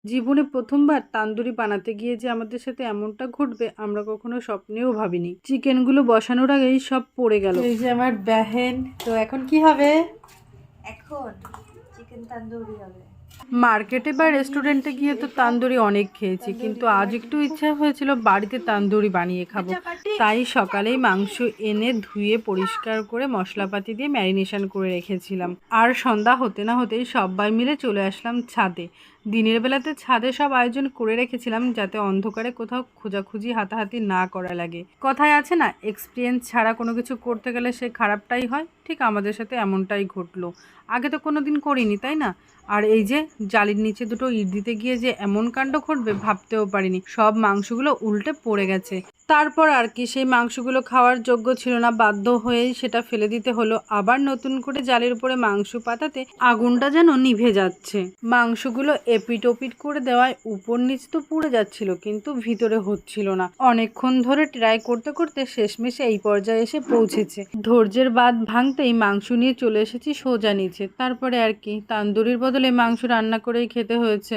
জীবনে প্রথমবার তান্দুরি বানাতে গিয়ে যে আমাদের সাথে এমনটা ঘটবে আমরা কখনো স্বপ্নেও ভাবিনি। চিকেনগুলো বসানোর আগেই সব পড়ে গেল। এই যে আমার বেহেন, তো এখন কি হবে? এখন চিকেন তান্দুরি হবে। মার্কেটে বা রেস্টুরেন্টে গিয়ে তো তান্দুরি অনেক খেয়েছি, কিন্তু আজ একটু ইচ্ছা হয়েছিল বাড়িতে তান্দুরি বানিয়ে খাবো। তাই সকালেই মাংস এনে ধুয়ে পরিষ্কার করে মশলাপাতি দিয়ে ম্যারিনেশন করে রেখেছিলাম। আর সন্ধ্যা হতে না হতেই সবাই মিলে চলে আসলাম ছাদে। দিনের বেলাতে ছাদে সব আয়োজন করে রেখেছিলাম যাতে অন্ধকারে কোথাও খোঁজাখুঁজি হাতাহাতি না করা লাগে। কথায় আছে না, এক্সপিরিয়েন্স ছাড়া কোনো কিছু করতে গেলে সে খারাপটাই হয়। ঠিক আমাদের সাথে এমনটাই ঘটলো। আগে তো কোনো দিন করিনি, তাই না? আর এই যে জালির নিচে দুটো ইট দিতে গিয়ে যে এমন কাণ্ড ঘটবে ভাবতেও পারিনি। সব মাংসগুলো উল্টে পড়ে গেছে। তারপর আর কি, সেই মাংসগুলো খাওয়ার যোগ্য ছিল না, বাধ্য হয়েই সেটা ফেলে দিতে হলো। আবার নতুন করে জালের উপরে মাংস পাতাতে আগুনটা যেন নিভে যাচ্ছে। মাংসগুলো এপিট ওপিট করে দেওয়ায় উপর নিচ তো পুড়ে যাচ্ছিল, কিন্তু ভিতরে হচ্ছিল না। অনেকক্ষণ ধরে ট্রাই করতে করতে শেষমেশে এই পর্যায়ে এসে পৌঁছেছে। ধৈর্যের বাঁধ ভাঙতেই মাংস নিয়ে চলে এসেছি সোজা নিচে। তারপরে আর কি, তান্দুরির বদলে মাংস রান্না করেই খেতে হয়েছে।